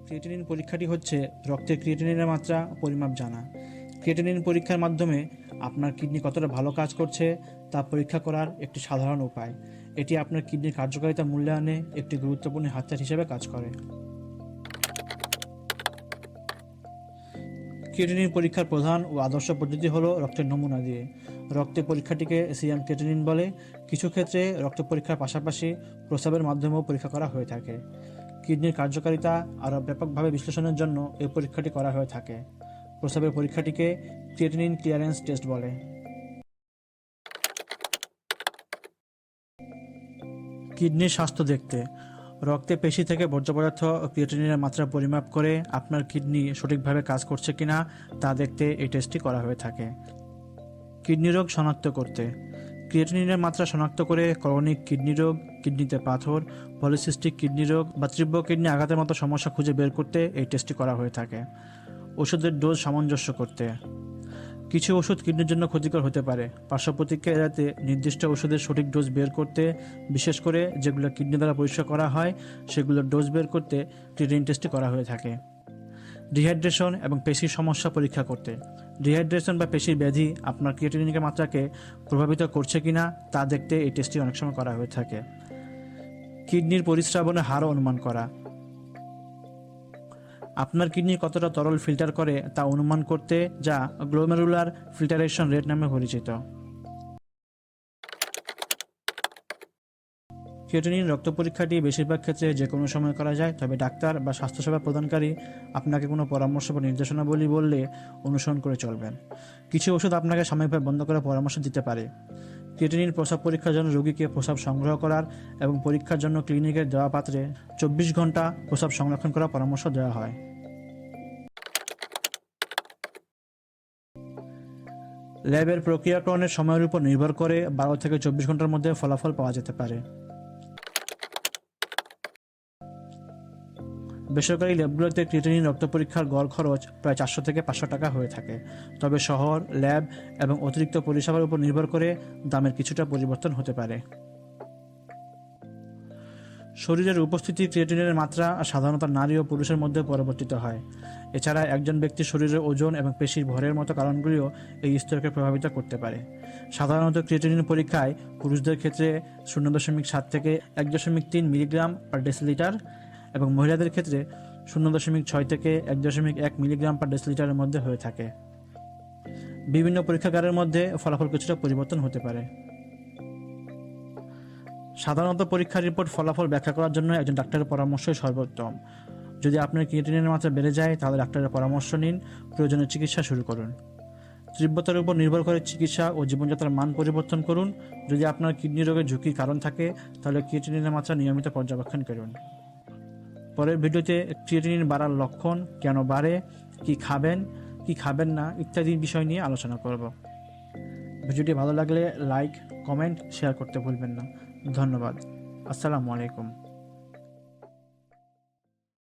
Creatinine পরীক্ষাটি হচ্ছে রক্তে ক্রিয়েটিনিনের মাত্রা পরিমাপ জানা। ক্রিয়েটিনিন পরীক্ষার মাধ্যমে আপনার কিডনি কতটা ভালো কাজ করছে তা পরীক্ষা করার একটি সাধারণ উপায়। এটি আপনার কিডনির কার্যকারিতা মূল্যায়নে একটি গুরুত্বপূর্ণ হাতিয়ার হিসেবে কাজ করে। ক্রিয়েটিনিন পরীক্ষার প্রধান ও আদর্শ পদ্ধতি হলো রক্তের নমুনা দিয়ে। রক্তে পরীক্ষাটিকে সিরাম ক্রিয়েটিনিন বলে। কিছু ক্ষেত্রে রক্ত পরীক্ষার পাশাপাশি প্রস্রাবের মাধ্যমেও পরীক্ষা করা হয়ে থাকে। কিডনির কার্যকারিতা আরও ব্যাপকভাবে বিশ্লেষণের জন্য এই পরীক্ষাটি করা হয়ে থাকে। প্রস্রাবের পরীক্ষাটিকে ক্রিয়েটিনিন ক্লিয়ারেন্স টেস্ট বলে। কিডনির স্বাস্থ্য দেখতে রক্তে পেশি থেকে বর্জ্য পদার্থ ক্রিয়েটিনিনের মাত্রা পরিমাপ করে আপনার কিডনি সঠিকভাবে কাজ করছে কিনা তা দেখতে এই টেস্টটি করা হয়ে থাকে। কিডনি রোগ শনাক্ত করতে ক্রিয়েটিনিনের মাত্রা শনাক্ত করে করণিক কিডনি রোগ, কিডনিতে পাথর, পলিসিস্টিক কিডনি রোগ বা তীব্র কিডনি আঘাতের মতো সমস্যা খুঁজে বের করতে এই টেস্টটি করা হয়ে থাকে। ওষুধের ডোজ সামঞ্জস্য করতে কিছু ওষুধ কিডনির জন্য ক্ষতিকর হতে পারে। পার্শ্ব প্রতিক্রিয়া এড়াতে নির্দিষ্ট ওষুধের সঠিক ডোজ বের করতে, বিশেষ করে যেগুলো কিডনি দ্বারা পরিষ্কার করা হয় সেগুলোর ডোজ বের করতে ক্রিয়েটিনিন টেস্টটি করা হয়ে থাকে। ডিহাইড্রেশন এবং পেশির সমস্যা পরীক্ষা করতে ডিহাইড্রেশন বা পেশির ব্যাধি আপনার ক্রিয়েটিনিনের মাত্রাকে প্রভাবিত করছে কিনা তা দেখতে এই টেস্টটি অনেক সময় করা হয়ে থাকে। কিডনির পরিস্রাবনের হারও অনুমান করা আপনার কিডনি কতটা তরল ফিল্টার করে তা অনুমান করতে, যা গ্লোমেরুলার ফিল্টারেশন রেট নামে পরিচিত। ক্রিয়েটিনিন রক্ত পরীক্ষাটি বেশিরভাগ ক্ষেত্রে যে কোনো সময় করা যায়, তবে ডাক্তার বা স্বাস্থ্যসেবা প্রদানকারী আপনাকে কোনো পরামর্শ বা নির্দেশনাবলী বললে অনুসরণ করে চলবেন। কিছু ওষুধ আপনাকে সাময়িকভাবে বন্ধ করার পরামর্শ দিতে পারে। ক্রিয়েটিনিন প্রস্রাব পরীক্ষার জন্য রোগীকে প্রস্রাব সংগ্রহ করার এবং পরীক্ষার জন্য ক্লিনিকের দেওয়া পাত্রে 24 ঘন্টা প্রস্রাব সংরক্ষণ করার পরামর্শ দেওয়া হয়। ল্যাবের প্রক্রিয়াকরণের সময়ের উপর নির্ভর করে 12 থেকে 24 ঘন্টার মধ্যে ফলাফল পাওয়া যেতে পারে। বেসরকারি ল্যাবগুলোতে ক্রিয়েটিনিন রক্ত পরীক্ষার গড় খরচ প্রায় 400 থেকে 500 টাকা হয়ে থাকে, তবে শহর, ল্যাব এবং অতিরিক্ত পরিষেবার উপর নির্ভর করে দামের কিছুটা পরিবর্তন হতে পারে। শরীরের উপস্থিতি ক্রিয়েটিনিনের মাত্রা সাধারণত নারী ও পুরুষের মধ্যে পরিবর্তিত হয়। এছাড়া একজন ব্যক্তির শরীরের ওজন এবং পেশির ভরের মতো কারণগুলিও এই স্তরকে প্রভাবিত করতে পারে। সাধারণত ক্রিয়েটিনিন পরীক্ষায় পুরুষদের ক্ষেত্রে 0.7 থেকে 1.3 মিলিগ্রাম পার ডেসিলিটার এবং মহিলাদের ক্ষেত্রে 0.6 থেকে 1.1 মিলিগ্রাম পার ডেসিলিটারের মধ্যে হয়ে থাকে। বিভিন্ন পরীক্ষাগারের মধ্যে ফলাফল কিছুটা পরিবর্তন হতে পারে। সাধারণত পরীক্ষার রিপোর্ট ফলাফল ব্যাখ্যা করার জন্য একজন ডাক্তারের পরামর্শই সর্বোত্তম। যদি আপনার ক্রিয়েটিনিনের মাত্রা বেড়ে যায় তাহলে ডাক্তারের পরামর্শ নিন, প্রয়োজনীয় চিকিৎসা শুরু করুন। তীব্রতার উপর নির্ভর করে চিকিৎসা ও জীবনযাত্রার মান পরিবর্তন করুন। যদি আপনার কিডনি রোগের ঝুঁকির কারণ থাকে তাহলে ক্রিয়েটিনিনের মাত্রা নিয়মিত পর্যবেক্ষণ করুন। পরের ভিডিওতে ক্রিয়েটিনিন বাড়ার লক্ষণ, কেন বাড়ে, কি খাবেন কি খাবেন না ইত্যাদি বিষয় নিয়ে আলোচনা করব। ভিডিওটি ভালো লাগলে লাইক, কমেন্ট, শেয়ার করতে ভুলবেন না। ধন্যবাদ। আসসালামু আলাইকুম।